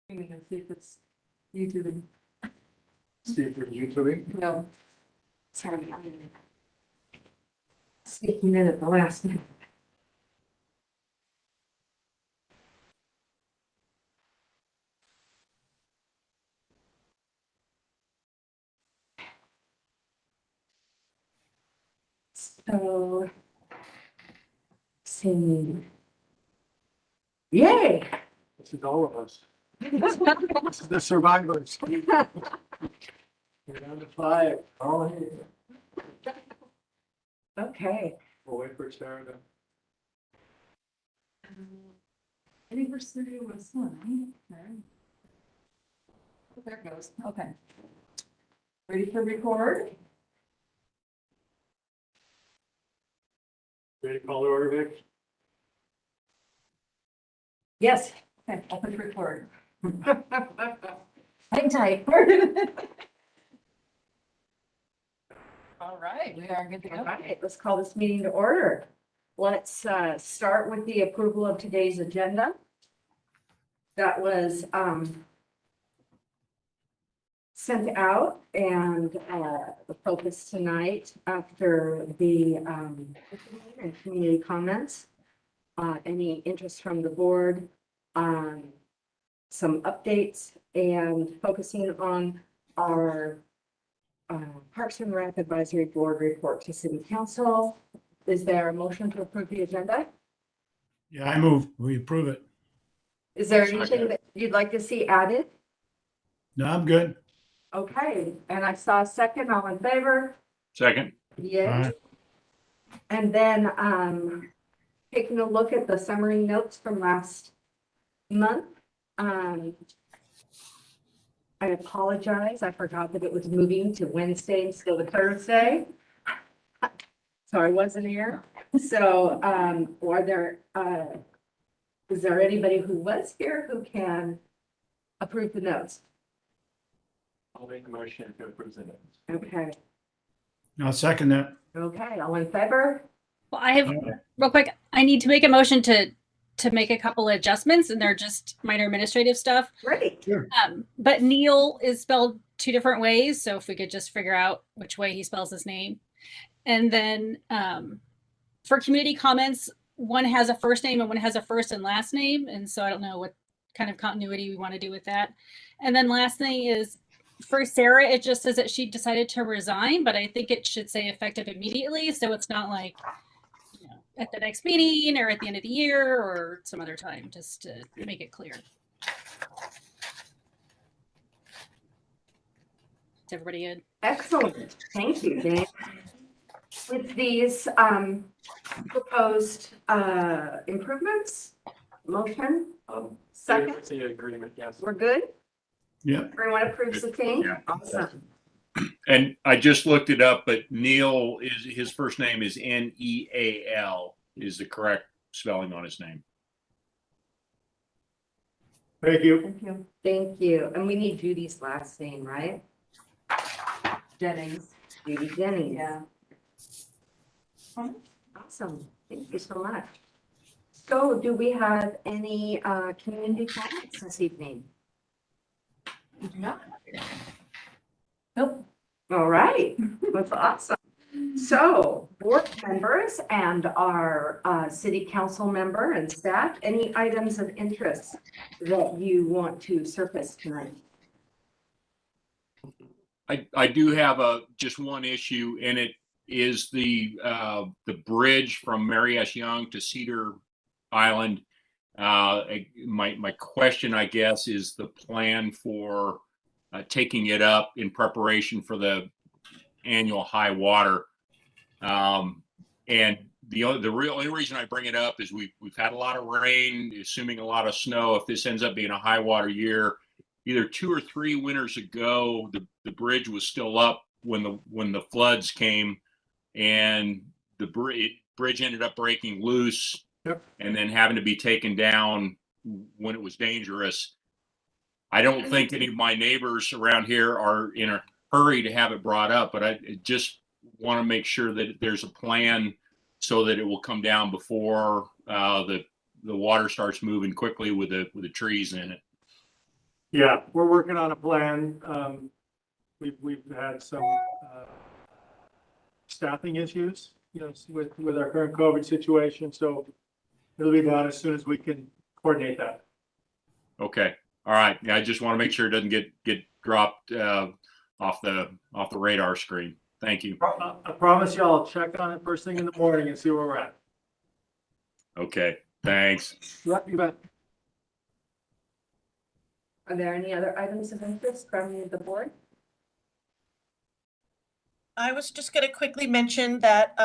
See if it's YouTube. See if you're YouTubing. No. Sorry, I'm sneaking in at the last minute. So, see. Yay! This is all of us. This is the survivors. We're down to 5. All here. Okay. We'll wait for Sarah to. Anniversary was one. There it goes. Okay. Ready for record? Ready to call the order, Vic? Yes. Okay, I'll push record. Hang tight. All right, we are good to go. All right, let's call this meeting to order. Let's start with the approval of today's agenda. That was sent out, and the focus tonight after the community comments. Any interest from the board, some updates, and focusing on our Parks and Rec Advisory Board report to City Council. Is there a motion to approve the agenda? Yeah, I move, we approve it. Is there Second. anything that you'd like to see added? No, I'm good. Okay, and I saw a second, all in favor? Second. Yay. Aye. And then, taking a look at the summary notes from last month. I apologize, I forgot that it was moving to Wednesday instead of Thursday. So I wasn't here. So, is there anybody who was here who can approve the notes? I'll make a motion to approve the minutes. Okay, I'll second that. okay, all in favor? Well, I have, real quick, I need to make a motion to make a couple of adjustments, and they're just minor administrative stuff. Great. But Neil is spelled 2 different ways, so if we could just figure out which way he spells his name. And then for community comments, one has a first name and one has a first and last name, and so I don't know what kind of continuity we want to do with that. And then last thing is, for Sarah, it just says that she decided to resign, but I think it should say effective immediately, so it's not like, you know, at the next meeting or at the end of the year or some other time, just to make it clear. Is everybody good? Excellent, thank you, Dave. With these proposed improvements, motion, second, It's the agreement, yes. we're good? Yep. Everyone approves the thing? Yeah. Awesome. And I just looked it up, but Neil his first name is Neal is the correct spelling on his name. Thank you. Thank you. Thank you. And we need Judy's last name, right? Jennings. Judy Jennings. Yeah. Awesome. Thank you so much. So do we have any community comments this evening? No. Nope. All right. That's awesome. So board members and our city council member and staff, any items of interest that you want to surface tonight? I do have just one issue, and it is the bridge from Mary S. Young to Cedar Island. My question, I guess, is the plan for taking it up in preparation for the annual high water. And the only reason I bring it up is we've had a lot of rain, assuming a lot of snow. If this ends up being a high water year, either 2 or 3 winters ago, the bridge was still up when the floods came, and the bridge ended up breaking loose. Yep. And then having to be taken down when it was dangerous. I don't think any of my neighbors around here are in a hurry to have it brought up, but I just want to make sure that there's a plan so that it will come down before the water starts moving quickly with the trees in it. Yeah, we're working on a plan. We've had some staffing issues, with our current COVID situation, so it'll be done as soon as we can coordinate that. Okay, all right. Yeah, I just want to make sure it doesn't get dropped off the radar screen. Thank you. I promise you, I'll check on it first thing in the morning and see where we're at. Okay, thanks. Yep, you bet. Are there any other items of interest from the board? I was just going to quickly mention that,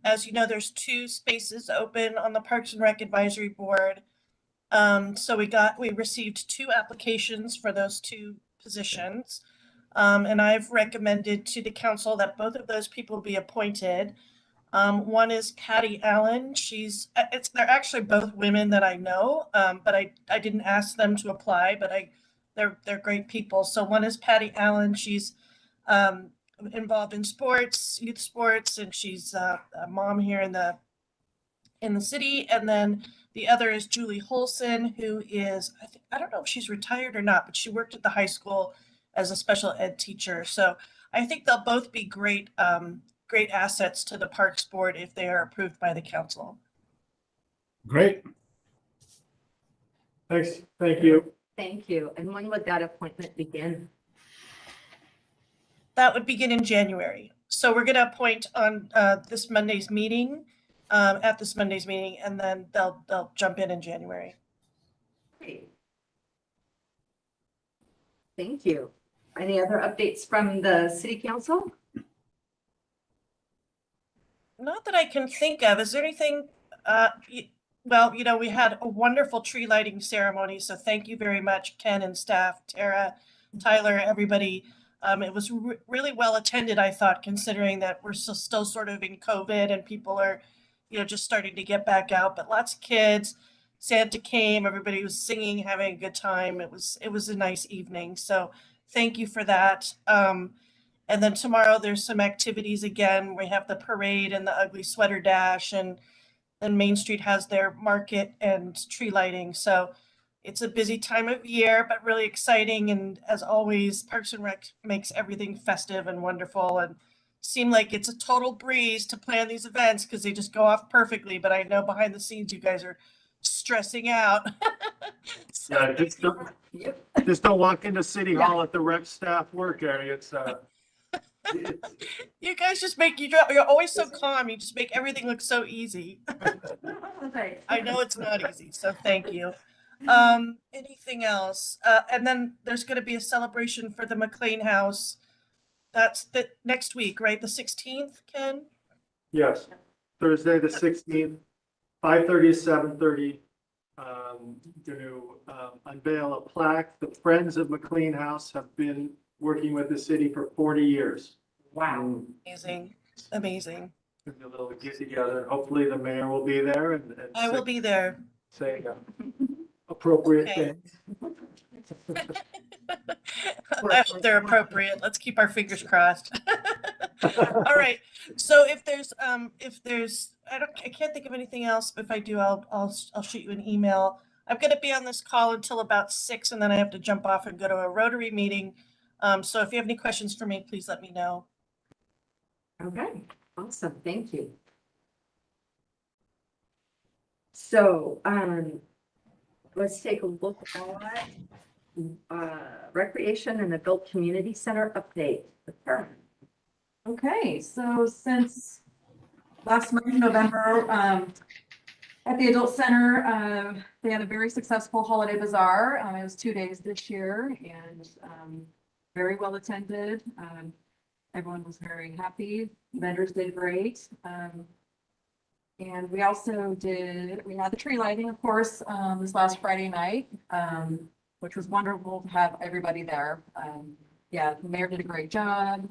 as you know, there's 2 spaces open on the Parks and Rec Advisory Board. So we received 2 applications for those 2 positions. And I've recommended to the council that both of those people be appointed. One is Patty Allen. They're actually both women that I know, but I didn't ask them to apply, but they're great people. So one is Patty Allen. She's involved in sports, youth sports, and she's a mom here in the city. And then the other is Julie Holson, who is, I don't know if she's retired or not, but she worked at the high school as a special ed teacher. So I think they'll both be great assets to the Parks Board if they are approved by the council. Great. Thanks, thank you. Thank you. And when would that appointment begin? That would begin in January. So we're going to appoint on this Monday's meeting, at this Monday's meeting, and then they'll jump in January. Great. Thank you. Any other updates from the city council? Not that I can think of. Is there anything? Well, we had a wonderful tree lighting ceremony, so thank you very much, Ken and staff, Tara, Tyler, everybody. It was really well attended, I thought, considering that we're still sort of in COVID and people are, just starting to get back out. But lots of kids. Santa came. Everybody was singing, having a good time. It was a nice evening. So thank you for that. And then tomorrow there's some activities again. We have the parade and the ugly sweater dash, and then Main Street has their market and tree lighting. So it's a busy time of year, but really exciting. And as always, Parks and Rec makes everything festive and wonderful, and seem like it's a total breeze to plan these events because they just go off perfectly. But I know behind the scenes, you guys are stressing out. So Yeah, just don't walk into City Hall at the rec staff work area. you guys just you're always so calm. You just make everything look so easy. I know it's not easy, so thank you. Anything else? And then there's going to be a celebration for the Mclean house. That's the next week, right? The 16th, Ken? Yes, Thursday, the 16th, 5:30 to 7:30. Going to unveil a plaque. The Friends of Mclean House have been working with the city for 40 years. Wow. Amazing. A little get together. Hopefully the mayor will be there and I will be there. say appropriate Okay. things. I hope they're appropriate. Let's keep our fingers crossed. All right. So if there's I can't think of anything else. But if I do, I'll shoot you an email. I'm going to be on this call until about 6, and then I have to jump off and go to a Rotary meeting. So if you have any questions for me, please let me know. Okay, awesome. Thank you. So, let's take a look at Recreation and Adult Community Center update. Okay, so since last month, November, at the Adult Center, they had a very successful holiday bazaar. It was 2 days this year and very well attended. Everyone was very happy. Vendors did great. And we also we had the tree lighting, of course, this last Friday night, which was wonderful to have everybody there. Yeah, the mayor did a great job.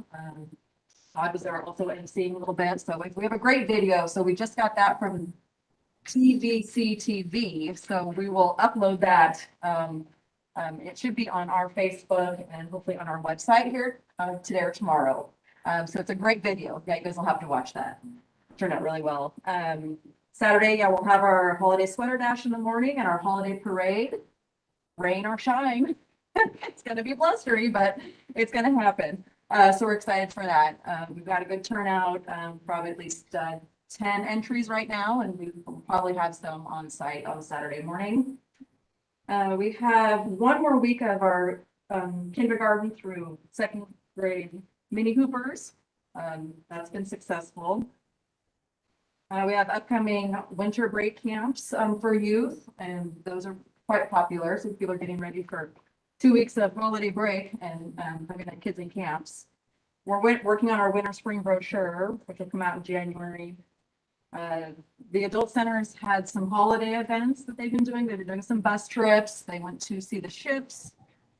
I was there also emceeing a little bit, so we have a great video. So we just got that from TVC TV, so we will upload that. It should be on our Facebook and hopefully on our website here today or tomorrow. So it's a great video. Yeah, you guys will have to watch that. Turned out really well. Saturday, yeah, we'll have our holiday sweater dash in the morning and our holiday parade, rain or shine. It's gonna be blustery, but it's gonna happen. So we're excited for that. We've got a good turnout, probably at least 10 entries right now, and we will probably have some on site on Saturday morning. We have one more week of our kindergarten through second grade mini hoopers. That's been successful. We have upcoming winter break camps for youth, and those are quite popular. So people are getting ready for 2 weeks of holiday break and having the kids in camps. We're working on our winter spring brochure, which will come out in January. The adult centers had some holiday events that they've been doing. They've been doing some bus trips. They went to see the ships.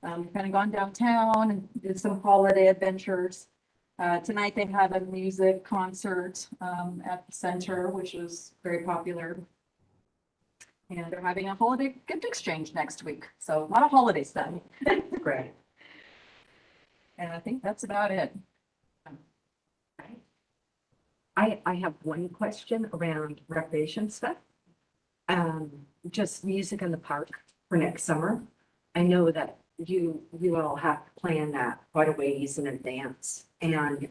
Kind of gone downtown and did some holiday adventures. Tonight they have a music concert at the center, which is very popular. And they're having a holiday gift exchange next week. So a lot of holiday stuff. Great. And I think that's about it. I have one question around recreation stuff. Just music in the park for next summer. I know that you all have to plan that quite a ways in advance. And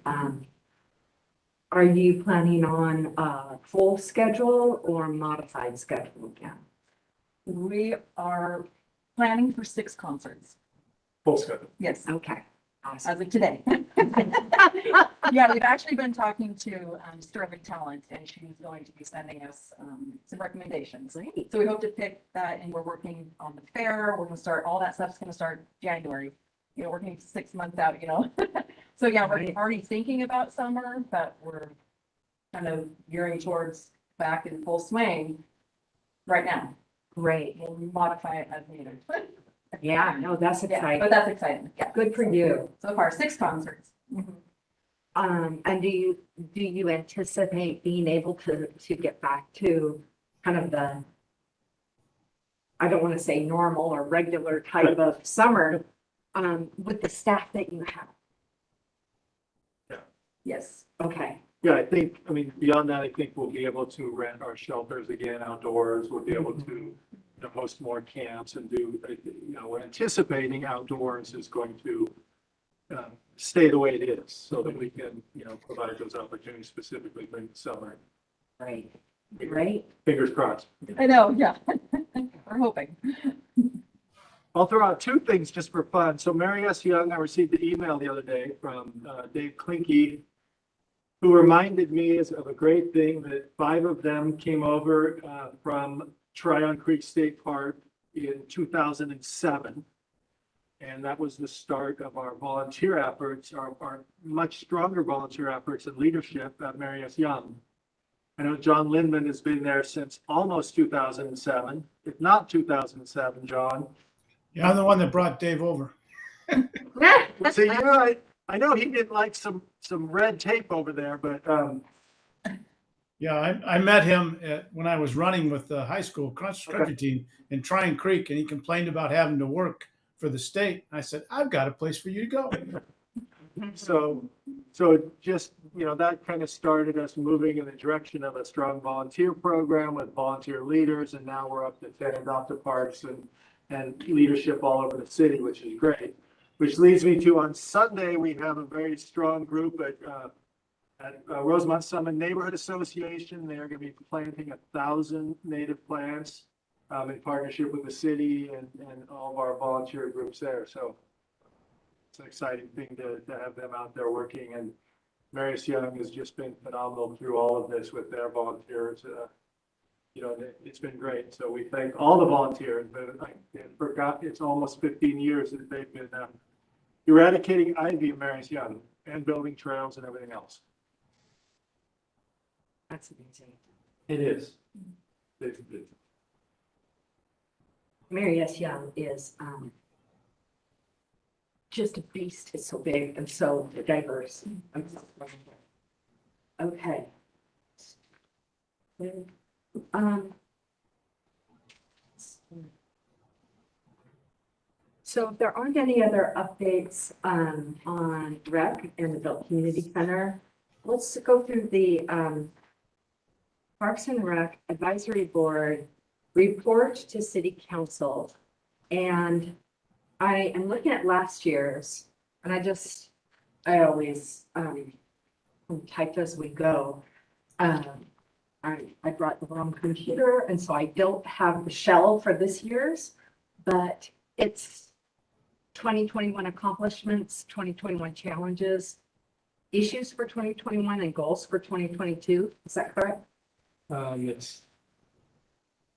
are you planning on a full schedule or modified schedule again? We are planning for 6 concerts. Full schedule. Yes, Okay, awesome. as of today. Yeah, we've actually been talking to Sterling Talent, and she's going to be sending us some recommendations. Great. So we hope to pick that, and we're working on the fair. We're gonna start, all that stuff's gonna start January. You know, working 6 months out, you know. So yeah, we're Right. already thinking about summer, but we're kind of gearing towards back in full swing right now. Great. We'll modify it as needed. Yeah, no, that's Yeah, exciting. but that's exciting. Yeah, Good for you. so far 6 concerts. Mhm. And do you anticipate being able to get back to kind of the, I don't want to say normal or regular type of summer, with the staff that you have? Yes. Okay, Yeah, I mean, beyond that, I think we'll be able to rent our shelters again outdoors. We'll be able to host more camps and do, we're anticipating outdoors is going to stay the way it is so that we can, provide those opportunities specifically during the summer. great, great. Fingers crossed. I know, yeah. We're hoping. I'll throw out 2 things just for fun. So Mary S. Young, I received an email the other day from Dave Klinke, who reminded me of a great thing that 5 of them came over from Tryon Creek State Park in 2007. And that was the start of our volunteer efforts, our much stronger volunteer efforts and leadership at Mary S. Young. I know John Lindman has been there since almost 2007, if not 2007, John. Yeah, I'm the one that brought Dave over. So, I know he didn't like some red tape over there, but Yeah, I met him when I was running with the high school cross country team in Tryon Creek, and he complained about having to work for the state. I said, I've got a place for you to go. so just, that kind of started us moving in the direction of a strong volunteer program with volunteer leaders. And now we're up to 10 adoptive parks and leadership all over the city, which is great. Which leads me to, on Sunday, we have a very strong group at Rosemont Summit Neighborhood Association. They're going to be planting 1,000 native plants in partnership with the city and all of our volunteer groups there. So it's an exciting thing to have them out there working. And Mary S. Young has just been phenomenal through all of this with their volunteers. It's been great. So we thank all the volunteers, but I forgot it's almost 15 years that they've been eradicating ivy at Mary S. Young and building trails and everything else. That's amazing. It is. Mary S. Young is just a beast. It's so big and so diverse. Okay. So if there aren't any other updates on rec and adult community center, let's go through the Parks and Rec Advisory Board report to City Council. And I am looking at last year's, and I always, type as we go. I brought the wrong computer, and so I don't have the shell for this year's, but it's 2021 accomplishments, 2021 challenges, issues for 2021, and goals for 2022. Is that correct? It's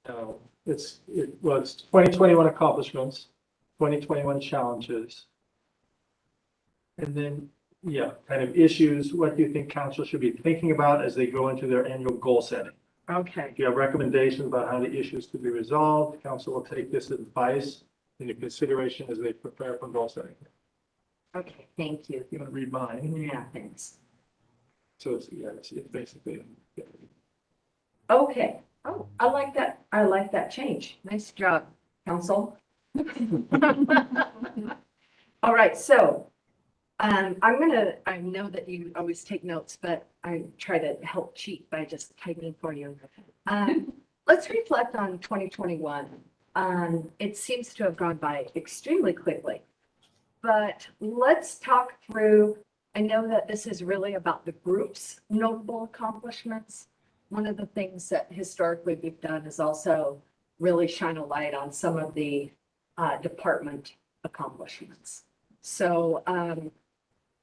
2021 accomplishments, 2021 challenges. And then, yeah, kind of issues, what do you think council should be thinking about as they go into their annual goal setting? Okay. If you have recommendations about how the issues could be resolved, council will take this advice into consideration as they prepare for goal setting. Okay, thank you. You want to read mine? Yeah, thanks. So it's basically. Yeah. Okay. Oh, I like that. I like that change. Nice job, council. All right, so I know that you always take notes, but I try to help cheat by just typing for you. Let's reflect on 2021. It seems to have gone by extremely quickly, but let's talk through. I know that this is really about the group's notable accomplishments. One of the things that historically we've done is also really shine a light on some of the department accomplishments. So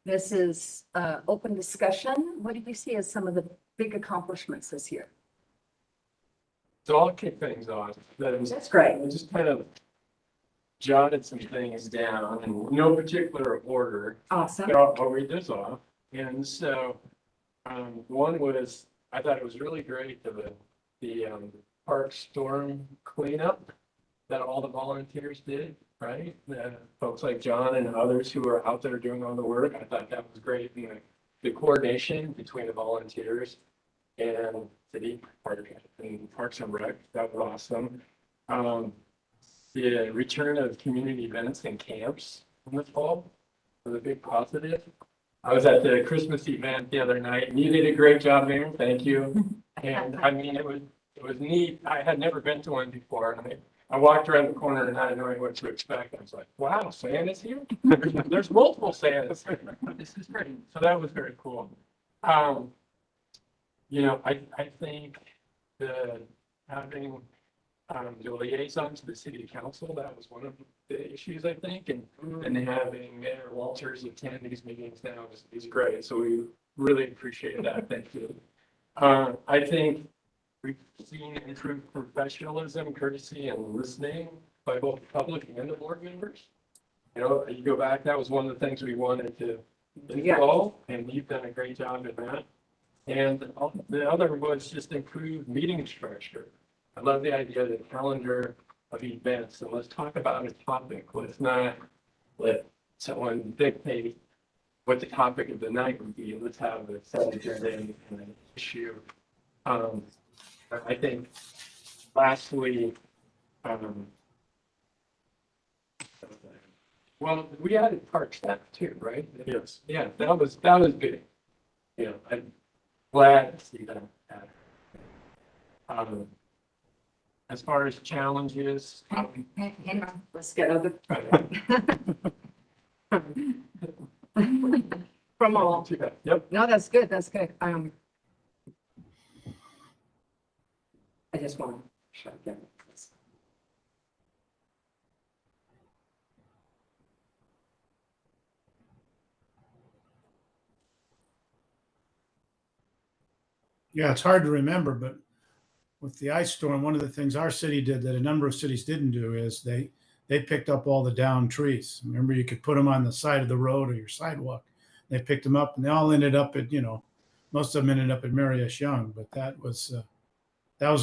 this is open discussion. What do you see as some of the big accomplishments this year? So I'll kick things off. That's great. I just kind of jotted some things down in no particular order. Awesome. So I'll read this off. And so one was, I thought it was really great the park storm cleanup that all the volunteers did, right? Folks like John and others who are out there doing all the work. I thought that was great. And the coordination between the volunteers and city and Parks and Rec, that was awesome. The return of community events and camps in the fall was a big positive. I was at the Christmas event the other night, and you did a great job there. Thank you. And I mean, it was neat. I had never been to one before. And I walked around the corner and not knowing what to expect. I was like, wow, Santa's here? There's multiple Santas. This is great. So that was very cool. You know, I think having the liaison to the city council, that was one of the issues, I think, and having Mayor Walters attend these meetings now is great. So we really appreciate that. Thank you. I think we've seen improved professionalism, courtesy, and listening by both the public and the board members. You know, you go back, that was one of the things we wanted to install, and you've done a great job in that. And the other was just improved meeting structure. I love the idea of the calendar of events, and let's talk about a topic. Let's not let someone dictate what the topic of the night would be. Let's have a set agenda and an issue. I think lastly, well, we added park staff too, right? Yes. Yeah, that was big. You know, I'm glad to see that. As far as challenges, Hang on, let's get other. From all. Yep. No, that's good. That's good. I just want to shut down. Yeah, it's hard to remember, but with the ice storm, one of the things our city did that a number of cities didn't do is they picked up all the downed trees. Remember, you could put them on the side of the road or your sidewalk. They picked them up, and they all ended up at, most of them ended up at Mary S. Young. But that was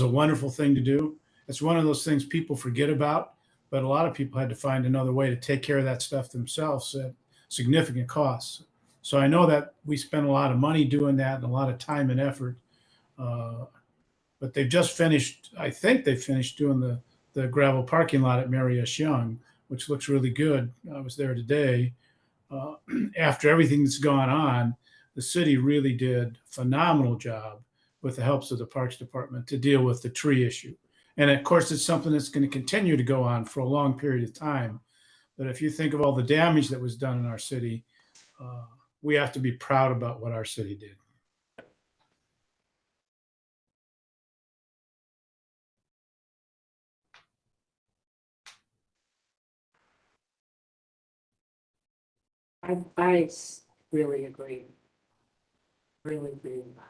a wonderful thing to do. It's one of those things people forget about, but a lot of people had to find another way to take care of that stuff themselves at significant costs. So I know that we spent a lot of money doing that and a lot of time and effort. But they've just finished, I think they finished doing the gravel parking lot at Mary S. Young, which looks really good. I was there today. After everything that's gone on, the city really did a phenomenal job with the helps of the Parks Department to deal with the tree issue. And of course, it's something that's going to continue to go on for a long period of time. But if you think of all the damage that was done in our city, we have to be proud about what our city did. I really agree. Really agree with that.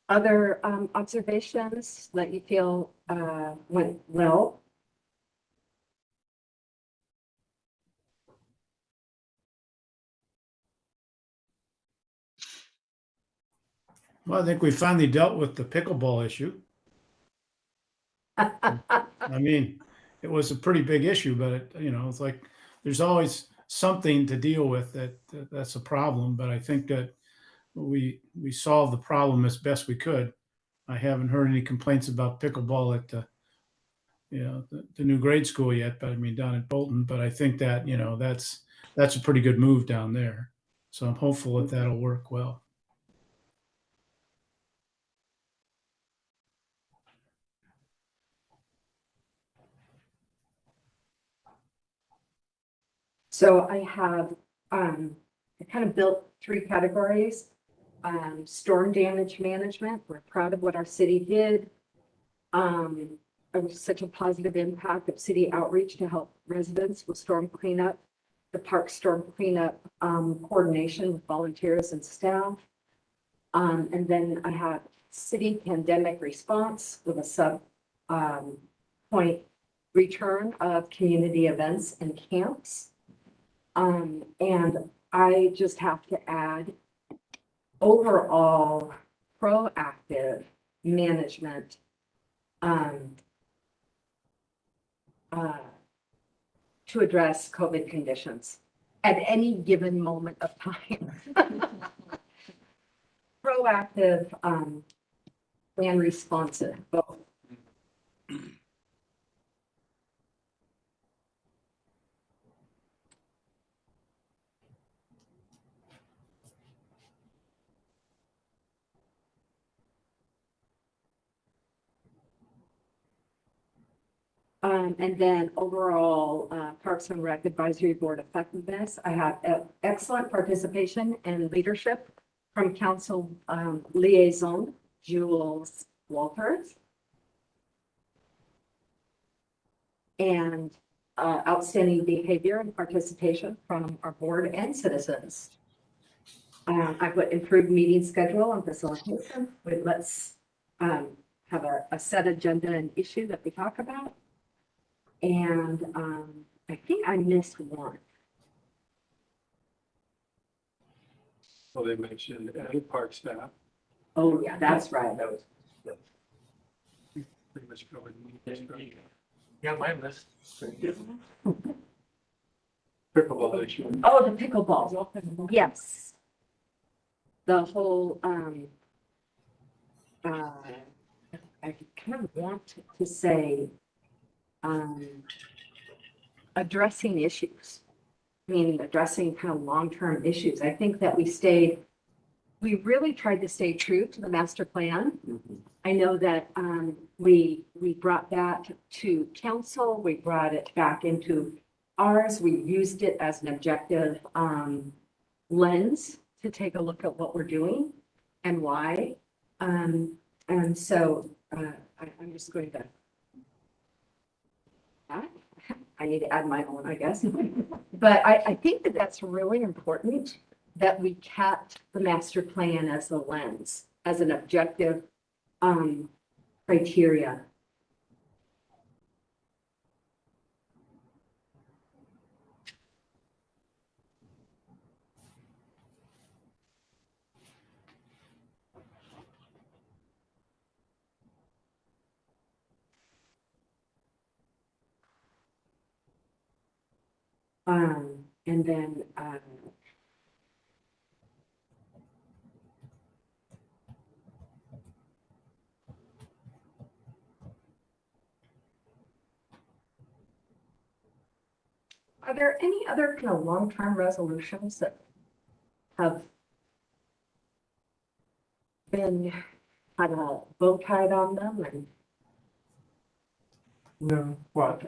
Other observations that you feel went well? Well, I think we finally dealt with the pickleball issue. I mean, it was a pretty big issue, but it's like there's always something to deal with that's a problem. But I think that we solved the problem as best we could. I haven't heard any complaints about pickleball at the new grade school yet, but I mean down at Bolton. But I think that that's a pretty good move down there. So I'm hopeful that that'll work well. So I have, I kind of built 3 categories. Storm damage management, we're proud of what our city did. It was such a positive impact of city outreach to help residents with storm cleanup. The park storm cleanup coordination with volunteers and staff. And then I have city pandemic response with a sub point return of community events and camps. And I just have to add overall proactive management to address COVID conditions at any given moment of time. Proactive and responsive, both. And then overall, Parks and Rec Advisory Board effectiveness, I have excellent participation and leadership from Council Liaison Jules Walters. And outstanding behavior and participation from our board and citizens. I put improved meeting schedule and facilitation with let's have a set agenda and issue that we talk about. And I think I missed one. Well, they mentioned added park staff. Oh, yeah, that's right. That was pretty much covered. Yeah, my list. Pickleball issue. Oh, the pickleball. Yes. The whole, I kind of want to say, addressing issues. I mean, addressing kind of long-term issues. I think that we really tried to stay true to the master plan. I know that we brought that to council, we brought it back into ours, we used it as an objective lens to take a look at what we're doing and why. And so I'm just going to, I need to add my own, I guess. But I think that that's really important that we kept the master plan as a lens, as an objective criteria. And then are there any other kind of long-term resolutions that have been had a bow tied on them and? No, what?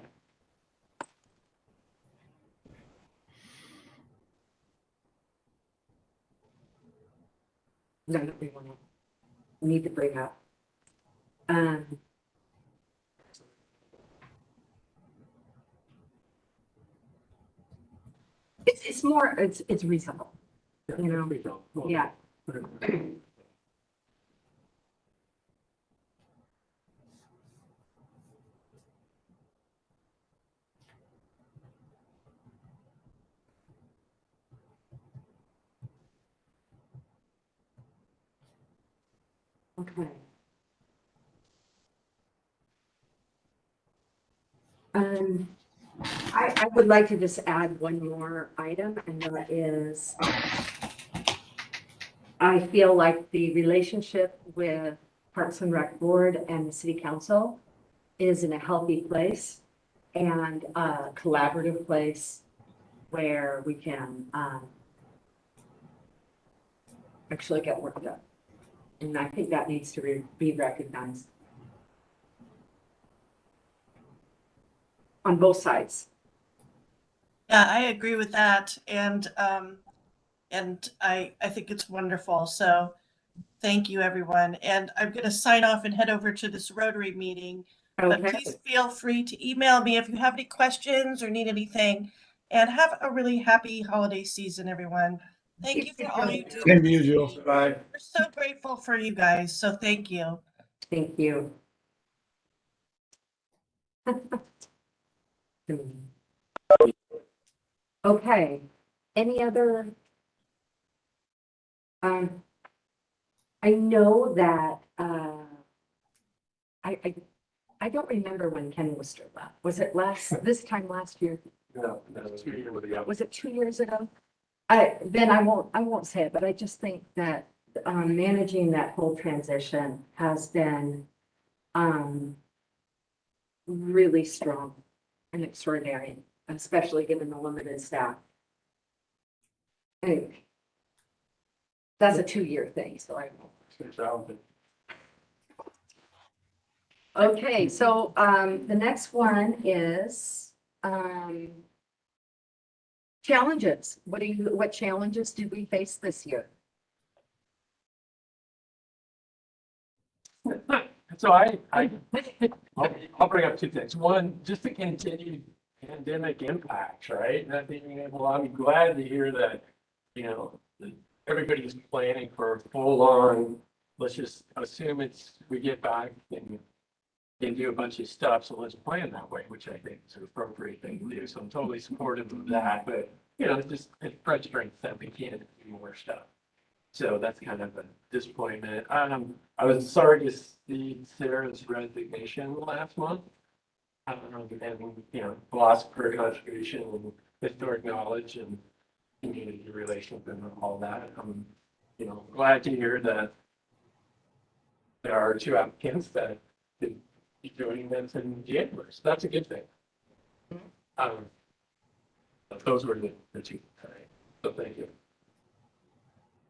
None that we want to need to bring up. It's more, it's reasonable, you know? We don't. Yeah. Okay. I would like to just add one more item, and that is, I feel like the relationship with Parks and Rec Board and the City Council is in a healthy place and a collaborative place where we can, actually get work done. And I think that needs to be recognized. On both sides. Yeah, I agree with that. And I think it's wonderful. So thank you, everyone. And I'm going to sign off and head over to this Rotary meeting. But Okay. please feel free to email me if you have any questions or need anything. And have a really happy holiday season, everyone. Thank you for all you do. Same to you, Jill. Bye. We're so grateful for you guys. So thank you. Thank you. Okay, any other? I know that, I don't remember when Ken Worcester left. Was it this time last year? No, that was 2 years ago. Was it 2 years ago? Then I won't say it, but I just think that, managing that whole transition has been, really strong and extraordinary, especially given the limited staff. Anyway, that's a 2-year thing, so I. Okay, so, the next one is, challenges. What challenges did we face this year? So I'll bring up two things. One, just the continued pandemic impacts, right? Not being able, I'm glad to hear that, that everybody's planning for a full on, let's just assume we get back and do a bunch of stuff. So let's plan that way, which I think is an appropriate thing to do. So I'm totally supportive of that, but it's frustrating that we can't do more stuff. So that's kind of a disappointment. I was sorry to see Sarah's resignation last month. And, lost her contribution and historic knowledge and community relations and all that. I'm, glad to hear that there are 2 applicants that could be joining them in January. So that's a good thing. Those were the 2. So thank you.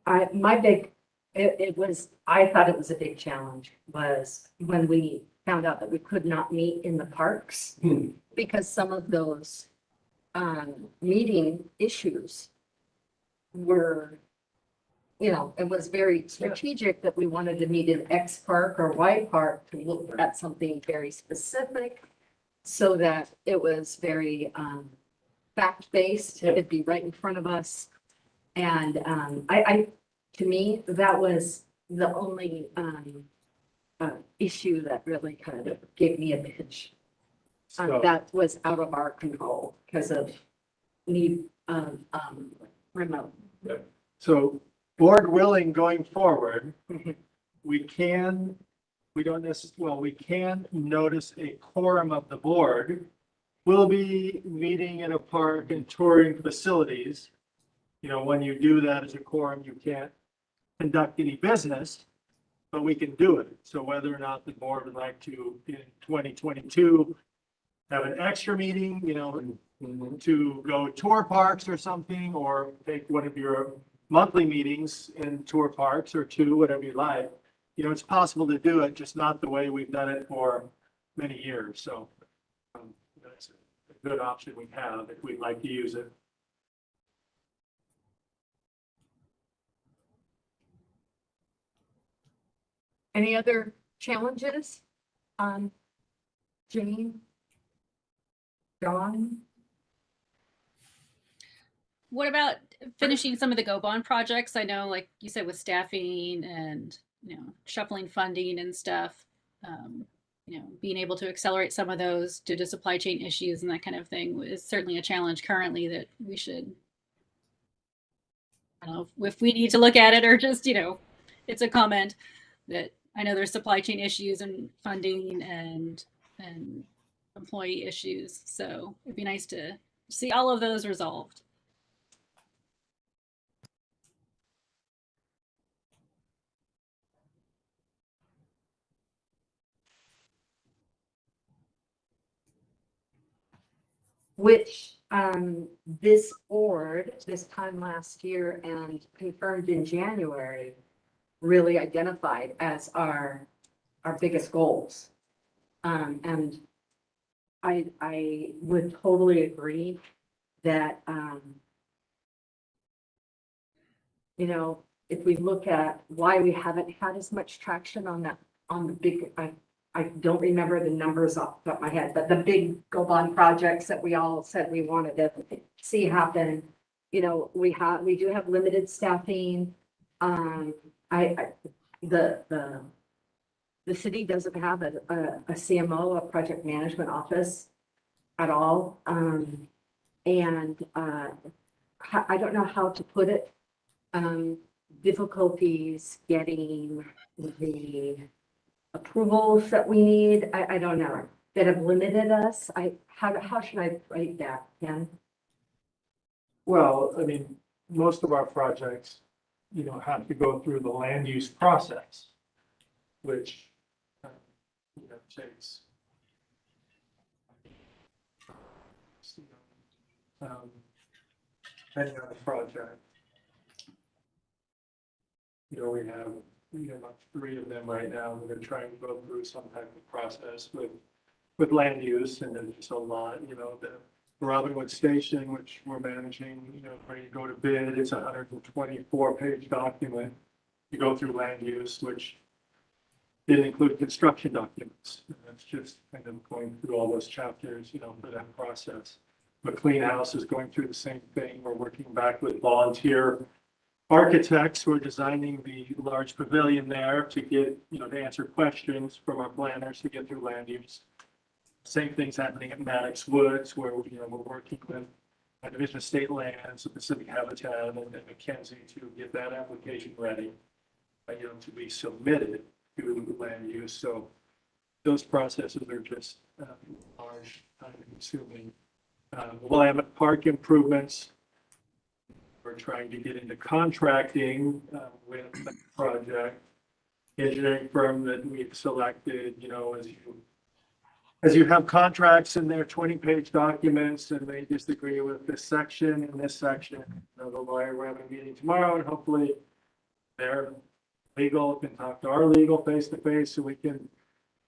I thought it was a big challenge was when we found out that we could not meet in the parks because some of those meeting issues were, it was very strategic that we wanted to meet in X park or Y park to look at something very specific so that it was very fact-based. It'd be right in front of us. And to me, that was the only issue that really kind of gave me a pinch. That was out of our control because of need of remote. So board willing going forward, we can notice a quorum of the board. We'll be meeting in a park and touring facilities. When you do that as a quorum, you can't conduct any business, but we can do it. So whether or not the board would like to, in 2022, have an extra meeting, to go tour parks or something, or take one of your monthly meetings in tour parks or 2, whatever you like. it's possible to do it, just not the way we've done it for many years. So that's a good option we have if we'd like to use it. Any other challenges? Jane? Dawn? What about finishing some of the Go Bond projects? I know, like you said, with staffing and, shuffling funding and stuff, being able to accelerate some of those due to supply chain issues and that kind of thing is certainly a challenge currently that we should, I don't know if we need to look at it or just, it's a comment that I know there's supply chain issues and funding and employee issues. So it'd be nice to see all of those resolved. Which this board, this time last year and confirmed in January, really identified as our biggest goals. And I would totally agree that, if we look at why we haven't had as much traction on the big, I don't remember the numbers off the top of my head, but the big Go Bond projects that we all said we wanted to see happen, we do have limited staffing. The city doesn't have a CMO, a project management office at all. And I don't know how to put it. Difficulties getting the approvals that we need. I don't know, that have limited us. How should I write that, Ken? Well, I mean, most of our projects, have to go through the land use process, which, takes, depending on the project. We have about 3 of them right now that are trying to go through some type of process with land use, and there's just a lot, the Robinwood Station, which we're managing, ready to go to bid. It's a 124-page document to go through land use, which didn't include construction documents. And that's just kind of going through all those chapters, for that process. Mclean House is going through the same thing. We're working back with volunteer architects who are designing the large pavilion there to get, to answer questions from our planners to get through land use. Same thing's happening at Maddox Woods, where, we're working with Division of State Lands, Pacific Habitat, and Mackenzie to get that application ready, to be submitted to land use. So those processes are just large, time consuming. Willamette Park improvements. We're trying to get into contracting with the project. Engineering firm that we've selected, as you have contracts in their 20-page documents and they disagree with this section and this section, the lawyer, we're having a meeting tomorrow and hopefully their legal can talk to our legal face to face so we can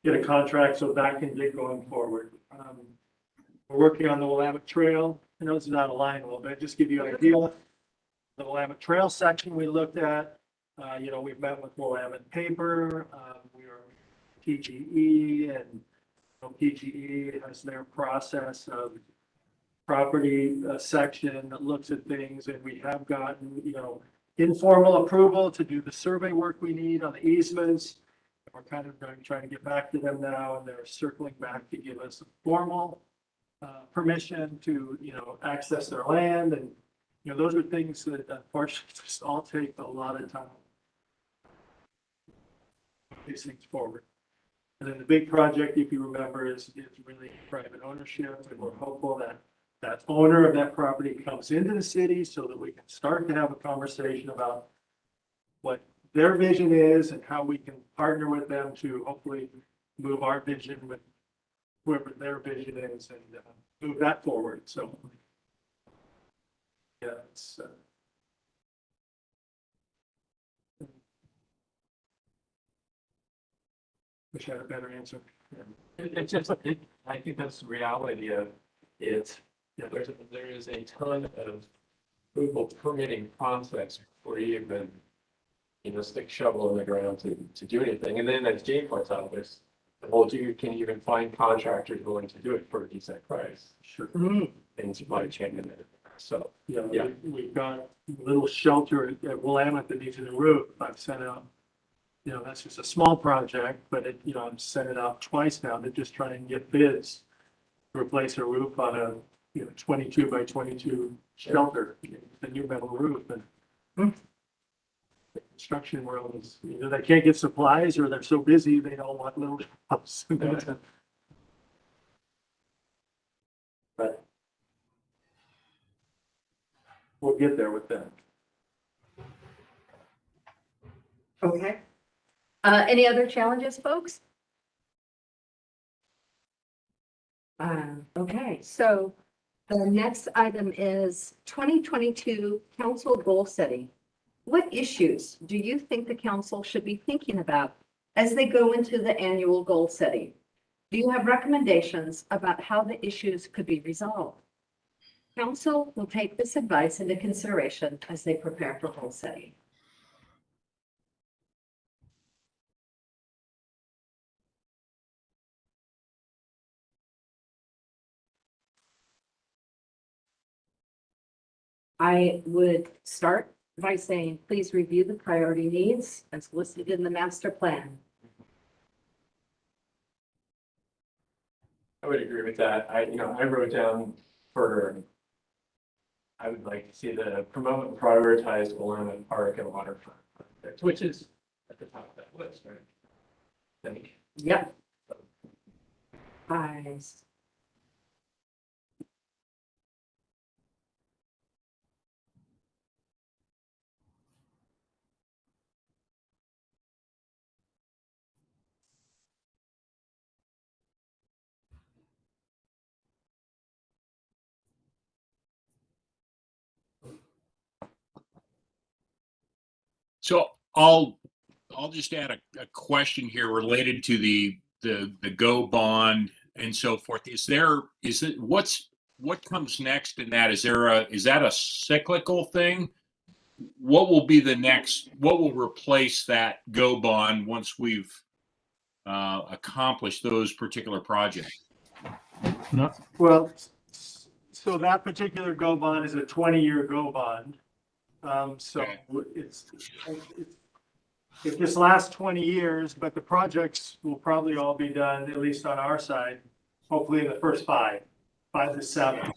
get a contract so that can get going forward. We're working on the Willamette Trail. I know it's not aligned a little bit, just give you an idea. The Willamette Trail section we looked at, we've met with Willamette Paper, we are PGE, and PGE has their process of property section that looks at things, and we have gotten, informal approval to do the survey work we need on the easements. We're kind of trying to get back to them now, and they're circling back to give us a formal permission to, access their land. And, those are things that unfortunately just all take a lot of time. These things forward. And then the big project, if you remember, is really private ownership. And we're hopeful that that owner of that property comes into the city so that we can start to have a conversation about what their vision is and how we can partner with them to hopefully move our vision with whoever their vision is and move that forward. So, yeah, it's Wish I had a better answer. It's just, I think that's the reality of it. There is a ton of approval permitting process before you even, stick shovel in the ground to do anything. And then as Jay points out, there's the whole, you can even find contractors willing to do it for a decent price. Sure. And supply chain in it. So, Yeah, Yeah. we've got a little shelter at Willamette that needs a new roof. I've sent out, that's just a small project, but I've sent it out twice now to just try and get bids to replace a roof on a, 22 by 22 shelter, a new metal roof. And the construction world is, either they can't get supplies or they're so busy, they don't want little jobs. But we'll get there with that. Okay. Any other challenges, folks? Okay, so the next item is 2022 council goal setting. What issues do you think the council should be thinking about as they go into the annual goal setting? Do you have recommendations about how the issues could be resolved? Council will take this advice into consideration as they prepare for goal setting. I would start by saying, please review the priority needs as listed in the master plan. I would agree with that. I wrote down I would like to see the promote and prioritize Willamette Park and waterfront projects, which is at the top of that list, right? I think. Yep. Eyes. So I'll just add a question here related to the GO bond and so forth. What comes next in that? Is that a cyclical thing? What will be what will replace that GO bond once we've accomplished those particular projects? Well, so that particular GO bond is a 20-year GO bond. So Okay. it just lasts 20 years, but the projects will probably all be done, at least on our side, hopefully in the first 5 to 7.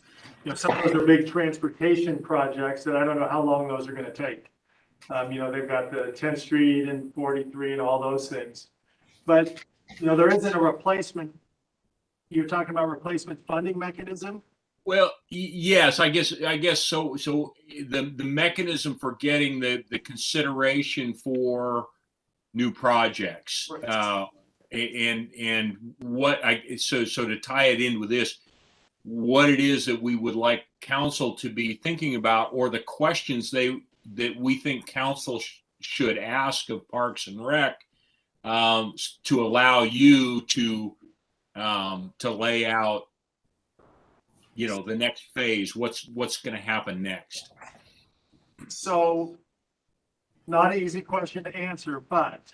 Some of those are big transportation projects that I don't know how long those are going to take. They've got the 10th Street and 43 and all those things. But, there isn't a replacement. You're talking about replacement funding mechanism? Well, yes, I guess so. So the mechanism for getting the consideration for new projects, and what so to tie it in with this, what it is that we would like council to be thinking about, or the questions that we think council should ask of Parks and Rec, to allow you to lay out, the next phase, what's going to happen next. So not an easy question to answer, but,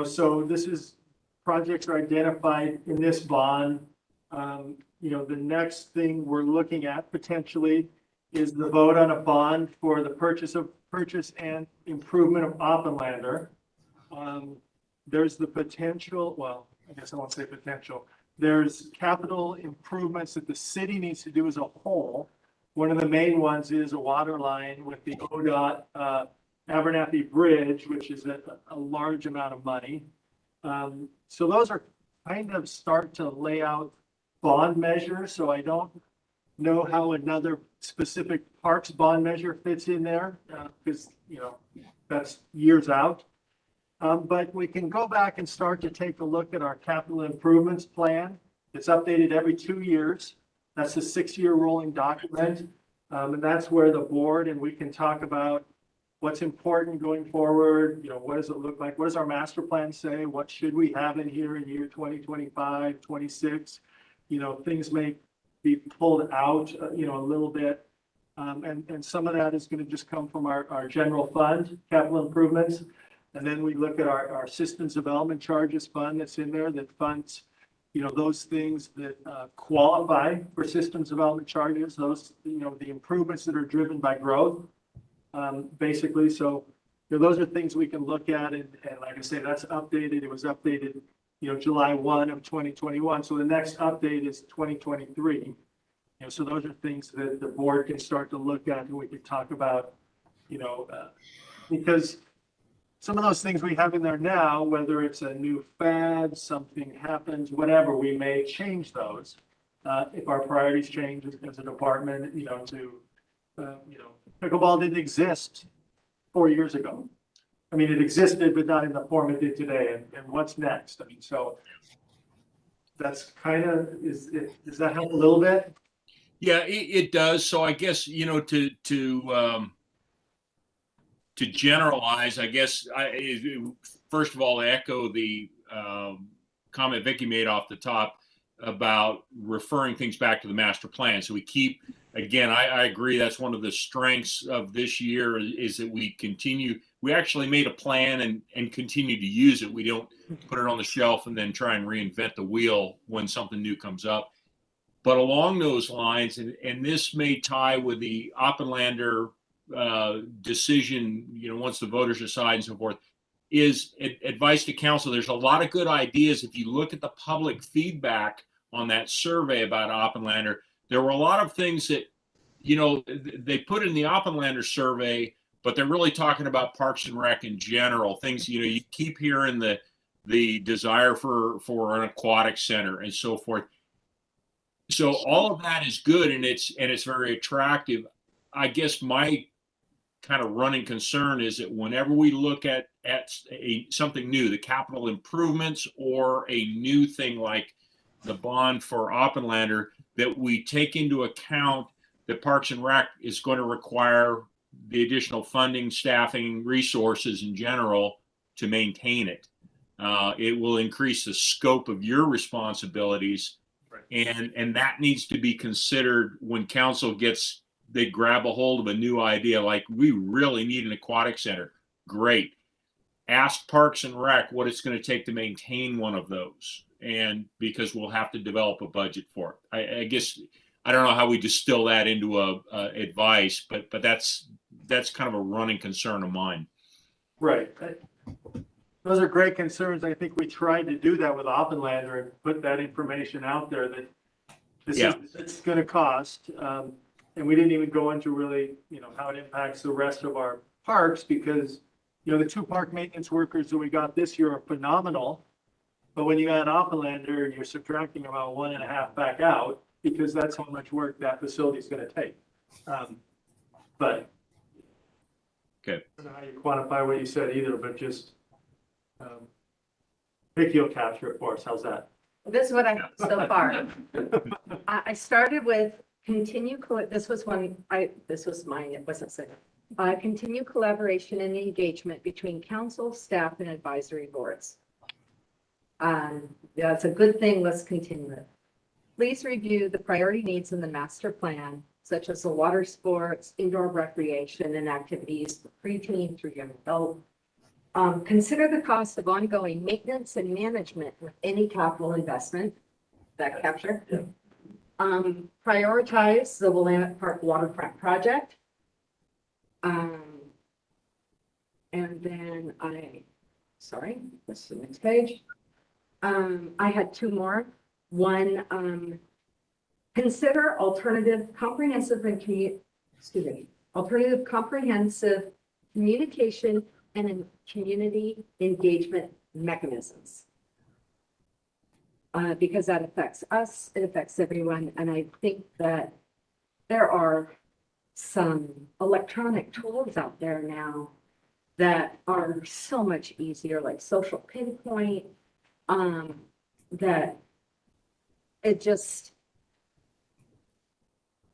so this is projects are identified in this bond. The next thing we're looking at potentially is the vote on a bond for the purchase and improvement of Oppenlander. There's the potential, well, I guess I won't say potential. There's capital improvements that the city needs to do as a whole. One of the main ones is a water line with the ODOT Abernathy Bridge, which is a large amount of money. So those are kind of start to lay out bond measures. So I don't know how another specific parks bond measure fits in there, because, that's years out. But we can go back and start to take a look at our capital improvements plan. It's updated every 2 years. That's a 6-year rolling document. And that's where the board, and we can talk about, what's important going forward, what does it look like? What does our master plan say? What should we have in here in year 2025, 26? Things may be pulled out, a little bit. And some of that is going to just come from our general fund, capital improvements. And then we look at our systems development charges fund that's in there that funds, those things that qualify for systems development charges, those, the improvements that are driven by growth, basically. So, those are things we can look at. And like I say, that's updated. It was updated, July 1 of 2021. So the next update is 2023. So those are things that the board can start to look at and we can talk about, because some of those things we have in there now, whether it's a new fad, something happens, whatever, we may change those. If our priorities change as a department, pickleball didn't exist 4 years ago. I mean, it existed, but not in the form it did today. And what's next? I mean, so that's kind of, does that help a little bit? Yeah, it does. So I guess, to generalize, I guess, first of all, echo the comment Vicky made off the top about referring things back to the master plan. So we keep, again, I agree, that's one of the strengths of this year is that we actually made a plan and continue to use it. We don't put it on the shelf and then try and reinvent the wheel when something new comes up. But along those lines, and this may tie with the Oppenlander decision, once the voters decide and so forth, is advice to council. There's a lot of good ideas. If you look at the public feedback on that survey about Oppenlander, there were a lot of things that, they put in the Oppenlander survey, but they're really talking about Parks and Rec in general. Things, you keep hearing the desire for an aquatic center and so forth. So all of that is good and it's very attractive. I guess my kind of running concern is that whenever we look at something new, the capital improvements or a new thing like the bond for Oppenlander, that we take into account that Parks and Rec is going to require the additional funding, staffing, resources in general to maintain it. It will increase the scope of your responsibilities. And that needs to be considered when council they grab a hold of a new idea, like we really need an aquatic center. Great. Ask Parks and Rec what it's going to take to maintain one of those. And because we'll have to develop a budget for it. I guess, I don't know how we distill that into advice, but that's kind of a running concern of mine. Right. Those are great concerns. I think we tried to do that with Oppenlander and put that information out there that it's going to cost. And we didn't even go into really, how it impacts the rest of our parks because, the 2 park maintenance workers that we got this year are phenomenal. But when you add Oppenlander, you're subtracting about 1.5 back out because that's how much work that facility is going to take. But okay. I don't know how you quantify what you said either, but just Vicky will capture it for us. How's that? This is what I have so far. I started with this was mine, it wasn't second. Continue collaboration and engagement between council, staff, and advisory boards. That's a good thing. Let's continue it. Please review the priority needs in the master plan, such as the water sports, indoor recreation, and activities for preteen through young adult. Consider the cost of ongoing maintenance and management with any capital investment. That capture? Yeah. Prioritize the Willamette Park waterfront project. And then this is the next page. I had 2 more. One, consider alternative comprehensive communication and community engagement mechanisms. Because that affects us, it affects everyone. And I think that there are some electronic tools out there now that are so much easier, like Social Pinpoint, that it just,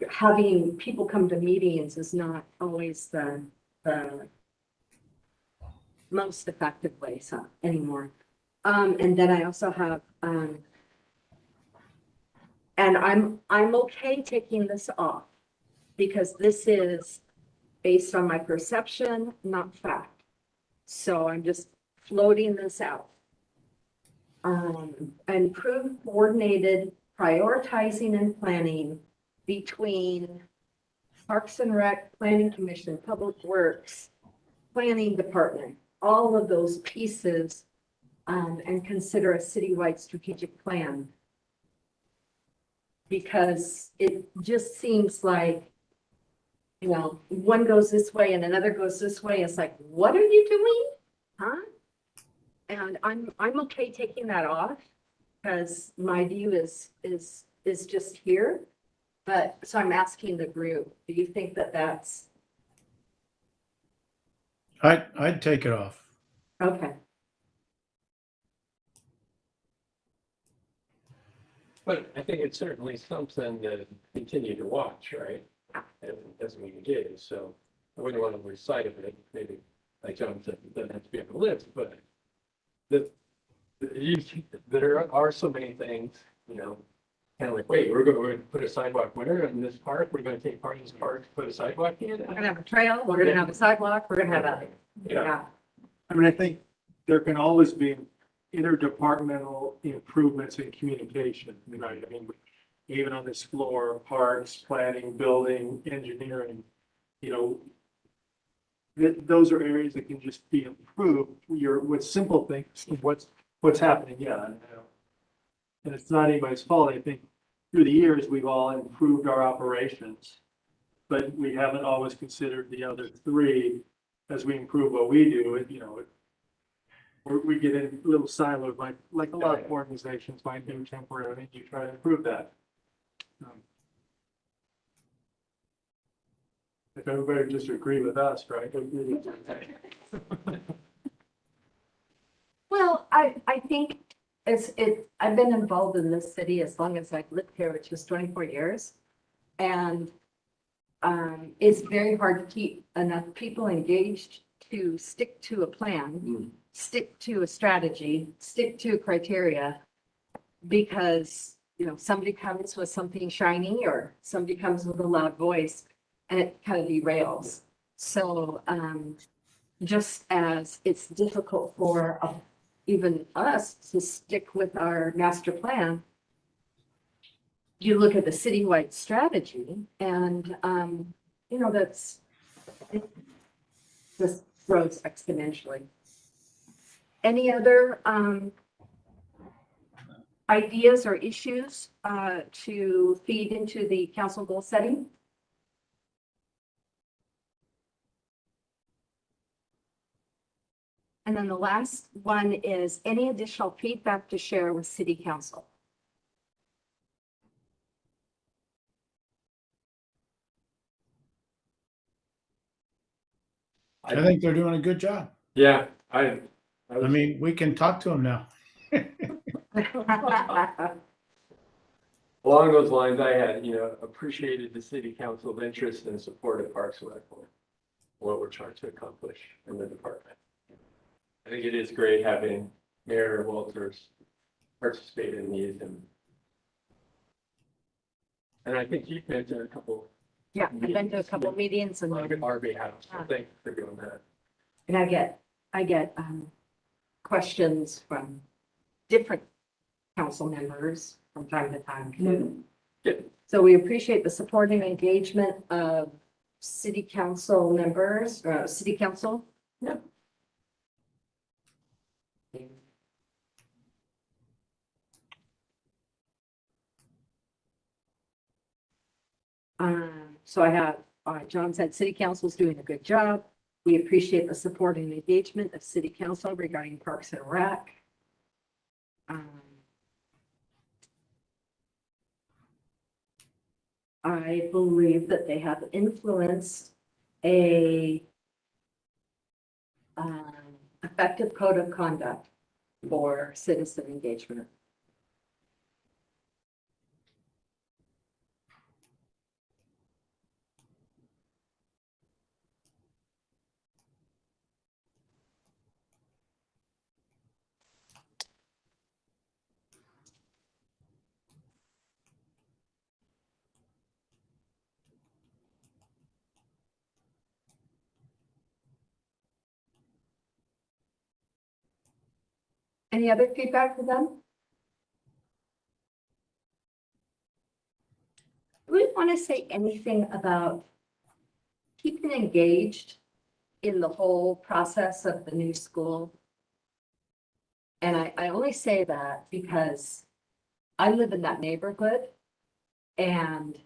having people come to meetings is not always the most effective way so anymore. And then I also have, and I'm okay taking this off because this is based on my perception, not fact. So I'm just floating this out. Improve coordinated prioritizing and planning between Parks and Rec, Planning Commission, Public Works, Planning Department, all of those pieces, and consider a citywide strategic plan. Because it just seems like, you know, one goes this way and another goes this way. It's like, what are you doing? Huh? And I'm okay taking that off because my view is just here. But so I'm asking the group, do you think that that's I'd take it off. okay? But I think it's certainly something to continue to watch, right? And it doesn't mean you do, so I wouldn't want to lose sight of it, maybe, like John said, it doesn't have to be on the list, but there are so many things, you know, kind of like, wait, we're going to put a sidewalk where in this park? We're going to take part in this park, to put a sidewalk in? We're gonna have a trail, we're gonna have a sidewalk, we're gonna have a, yeah. I mean, I think there can always be interdepartmental improvements in communication, right? I mean, even on this floor, parks, planning, building, engineering, you know, those are areas that can just be improved. You're with simple things, what's happening, yeah. And it's not anybody's fault. I think through the years, we've all improved our operations, but we haven't always considered the other three as we improve what we do. You know, we get in little silos, like a lot of organizations might do temporarily. You try to improve that. If everybody would just agree with us, right? Well, I think I've been involved in this city as long as I've lived here, which is 24 years. And it's very hard to keep enough people engaged to stick to a plan, stick to a strategy, stick to criteria. Because, you know, somebody comes with something shiny or somebody comes with a loud voice and it kind of derails. So just as it's difficult for even us to stick with our master plan, you look at the citywide strategy and, you know, it just grows exponentially. Any other ideas or issues to feed into the council goal setting? And then the last one is any additional feedback to share with city council? I think they're doing a good job. Yeah, I mean, we can talk to them now. along those lines, I had, appreciated the city council's interest and support of Parks and Rec, what we're trying to accomplish in the department. I think it is great having Mayor Walters participate in these and I think you've been to a couple. Yeah, I've been to a couple of meetings and On our behalf, so thank you for doing that. and I get questions from different council members from time to time too. Good. So we appreciate the support and engagement of city council members, city council. Yep. So I have, John said, city council is doing a good job. We appreciate the support and engagement of city council regarding Parks and Rec. I believe that they have influenced a effective code of conduct for citizen engagement. Any other feedback for them? Do we want to say anything about keeping engaged in the whole process of the new school? And I only say that because I live in that neighborhood and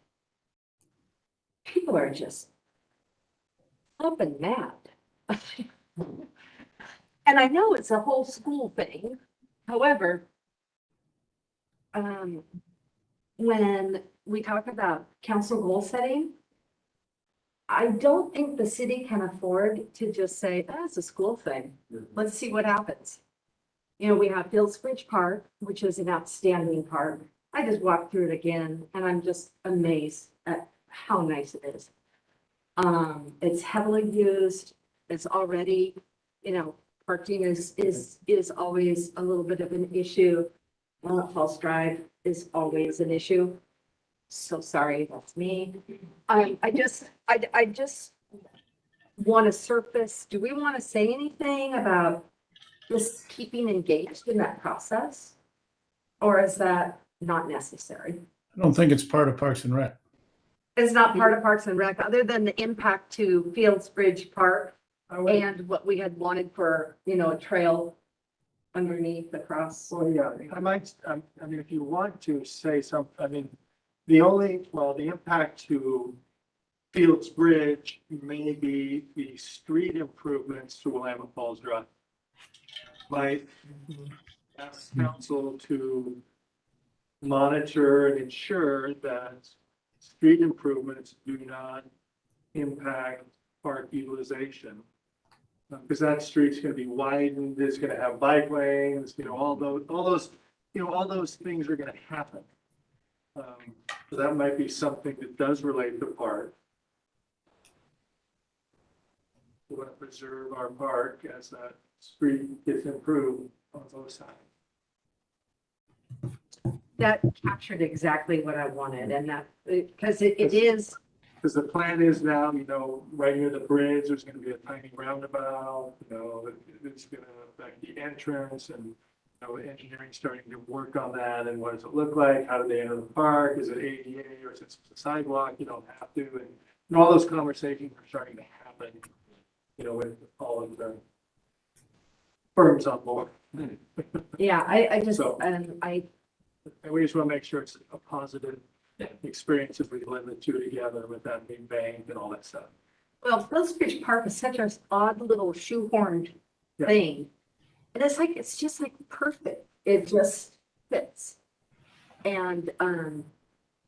people are just up and mad. And I know it's a whole school thing. However, when we talk about council goal setting, I don't think the city can afford to just say, oh, it's a school thing. Let's see what happens. You know, we have Fields Bridge Park, which is an outstanding park. I just walked through it again and I'm just amazed at how nice it is. It's heavily used. It's already, you know, parking is always a little bit of an issue. Falls Drive is always an issue. So sorry, that's me. I just want to surface, do we want to say anything about just keeping engaged in that process? Or is that not necessary? I don't think it's part of Parks and Rec. It's not part of Parks and Rec, other than the impact to Fields Bridge Park and what we had wanted for, you know, a trail underneath across. Well, yeah, I might, I mean, if you want to say something, I mean, the impact to Fields Bridge may be the street improvements to Willamette Falls Drive. Might ask council to monitor and ensure that street improvements do not impact park utilization. Because that street's gonna be widened, it's gonna have bike lanes, you know, all those things are gonna happen. So that might be something that does relate to park. We want to preserve our park as that street gets improved on both sides. That captured exactly what I wanted, and that, because it is, Because the plan is now, you know, right near the bridge, there's gonna be a tiny roundabout, you know, it's gonna affect the entrance and, you know, engineering starting to work on that, and what does it look like? How do they enter the park? Is it ADA or is it a sidewalk? You don't have to, and all those conversations are starting to happen, you know, with all of the firms on board. yeah, I just, So- and And we just want to make sure it's a positive experience if we blend the two together with that big bang and all that stuff. well, Fields Bridge Park is such an odd little shoehorned Yeah. thing. And it's just like perfect. It just fits. And,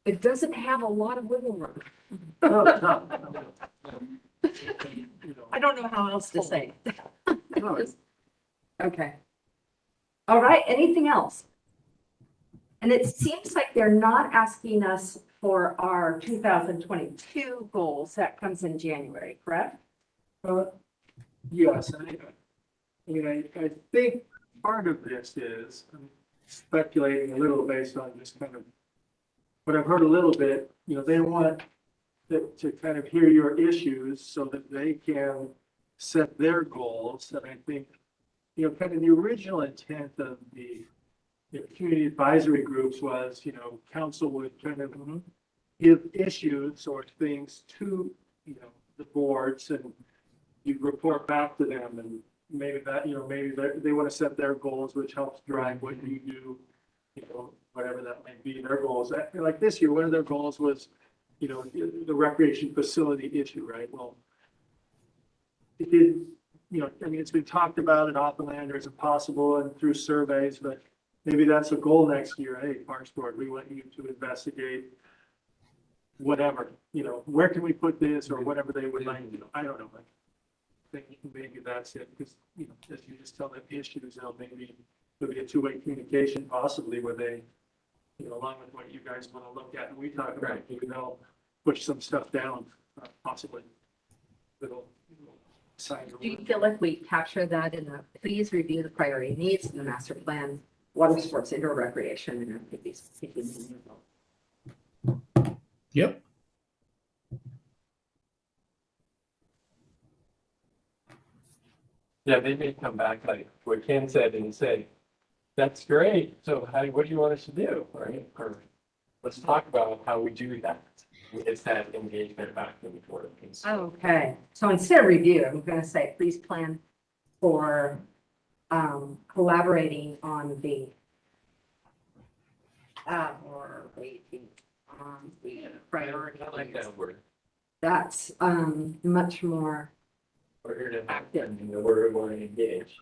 it doesn't have a lot of wiggle room. No, I don't know how else to say it. no, it's- Okay. All right, anything else? And it seems like they're not asking us for our 2022 goals. That comes in January, correct? Yes, I think part of this is, I'm speculating a little based on just kind of what I've heard a little bit, you know, they want to kind of hear your issues so that they can set their goals. And I think, you know, kind of the original intent of the community advisory groups was, you know, council would kind of give issues or things to, you know, the boards, and you report back to them, and maybe that, you know, maybe they want to set their goals, which helps drive what you do, you know, whatever that might be, their goals. Like this year, one of their goals was, you know, the recreation facility issue, right? Well, it did, you know, I mean, it's been talked about at Oppenlander, is it possible, and through surveys, but maybe that's a goal next year. Hey, Parks Board, we want you to investigate whatever, you know, where can we put this, or whatever they would like, you know, I don't know. I think maybe that's it, because, you know, if you just tell them issues, they'll maybe, there'll be a two-way communication possibly where they, you know, along with what you guys want to look at and we talk about, maybe they'll push some stuff down, possibly. Little sign. Do you feel like we capture that in the, please review the priority needs in the master plan, water sports, indoor recreation, and activities? Yep. Yeah, they may come back like what Ken said and say, That's great. So what do you want us to do, right? Or let's talk about how we do that. It's that engagement back and forth. Okay, so instead of review, I'm gonna say, please plan for collaborating on the priority. I like that word. That's much more We're here to act and we're going to engage.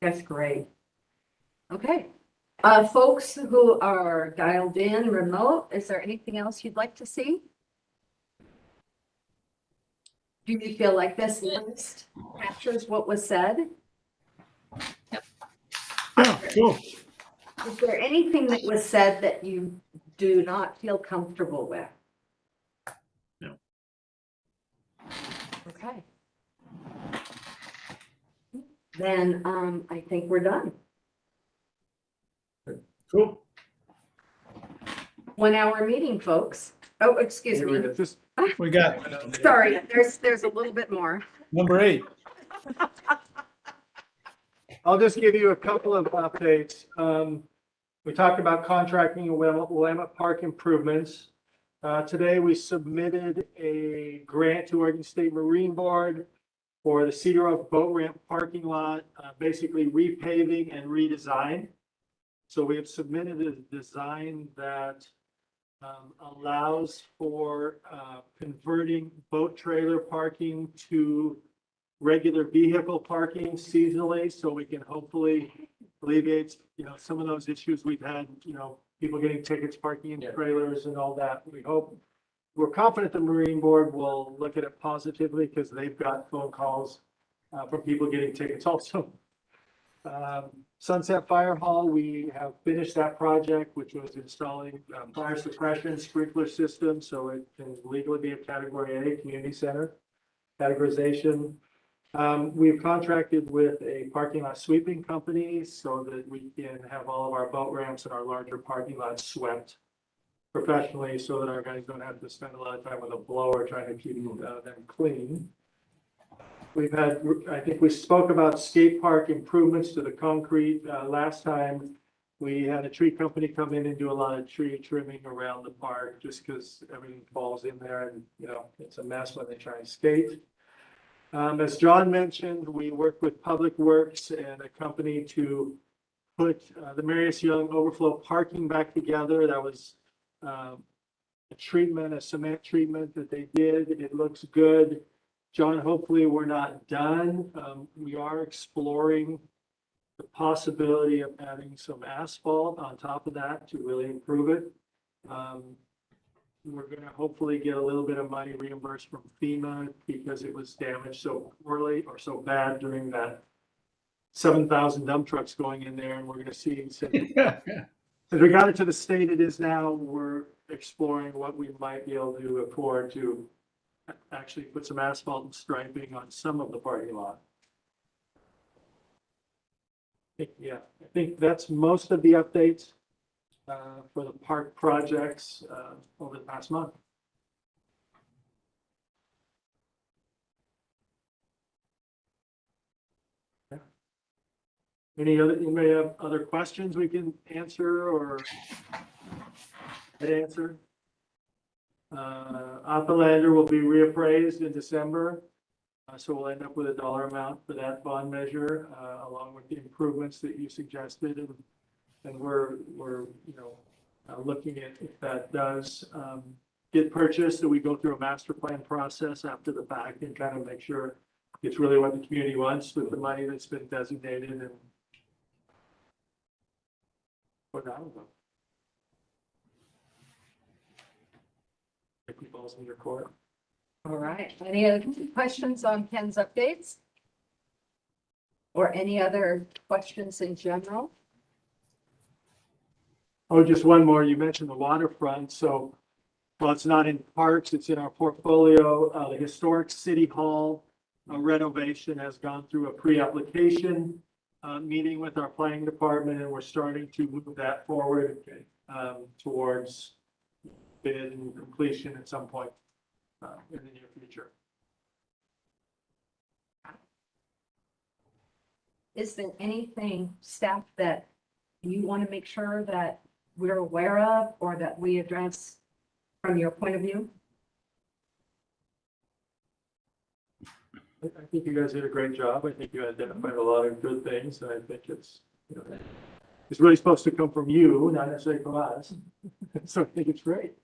That's great. Okay. Folks who are dialed in remote, is there anything else you'd like to see? Do you feel like this list captures what was said? Yeah, cool. Is there anything that was said that you do not feel comfortable with? No. Okay. Then I think we're done. Cool. 1 hour meeting, folks. Oh, excuse me. Just We got Sorry, there's a little bit more. number 8. I'll just give you a couple of updates. We talked about contracting Willamette Park improvements. Today, we submitted a grant to Oregon State Marine Board for the Cedar Oak Boat Ramp parking lot, basically repaving and redesign. So we have submitted a design that allows for converting boat trailer parking to regular vehicle parking seasonally, so we can hopefully alleviate, some of those issues we've had, people getting tickets, parking in trailers and all that. We're confident the Marine Board will look at it positively because they've got phone calls from people getting tickets also. Sunset Fire Hall, we have finished that project, which was installing fire suppression sprinkler system, so it can legally be a category A community center categorization. We've contracted with a parking lot sweeping company so that we can have all of our boat ramps and our larger parking lots swept professionally so that our guys don't have to spend a lot of time with a blower trying to keep them clean. We've had, I think we spoke about skate park improvements to the concrete. Last time, we had a tree company come in and do a lot of tree trimming around the park just because everything falls in there and, it's a mess when they try and skate. As John mentioned, we worked with Public Works and a company to put the Marius Young overflow parking back together. That was a cement treatment that they did. It looks good. John, hopefully we're not done. We are exploring the possibility of adding some asphalt on top of that to really improve it. We're gonna hopefully get a little bit of money reimbursed from FEMA because it was damaged so poorly or so bad during that 7,000 dump trucks going in there. And we're gonna see, since we got it to the state it is now, we're exploring what we might be able to afford to actually put some asphalt and striping on some of the parking lot. I think that's most of the updates for the park projects over the past month. Anybody have other questions we can answer or answer? Oppenlander will be reappraised in December. So we'll end up with a dollar amount for that bond measure, along with the improvements that you suggested. And we're looking at if that does get purchased, that we go through a master plan process after the fact and kind of make sure it's really what the community wants with the money that's been designated and put out of them. Balls in your court. All right. Any other questions on Ken's updates? Or any other questions in general? Oh, just one more. You mentioned the waterfront. So, well, it's not in parks, it's in our portfolio. The historic city hall renovation has gone through a pre-application meeting with our planning department, and we're starting to move that forward towards bid and completion at some point in the near future. Is there anything, staff, that you want to make sure that we're aware of or that we address from your point of view? I think you guys did a great job. I think you identified a lot of good things, and I think it's, you know, it's really supposed to come from you, not necessarily from us. So I think it's great.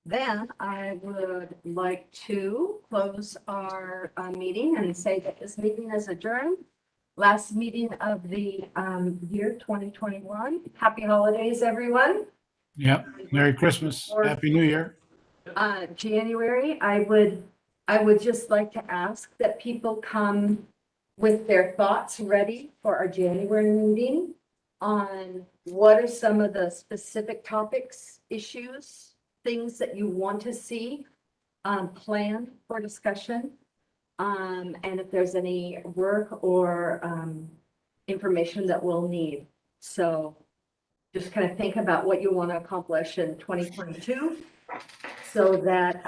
Then I would like to close our meeting and say that this meeting is adjourned. Last meeting of the year 2021. Happy holidays, everyone. Yep. Merry Christmas. Happy New Year. January, I would just like to ask that people come with their thoughts ready for our January meeting on what are some of the specific topics, issues, things that you want to see planned for discussion. And if there's any work or information that we'll need. So just kind of think about what you want to accomplish in 2022 so that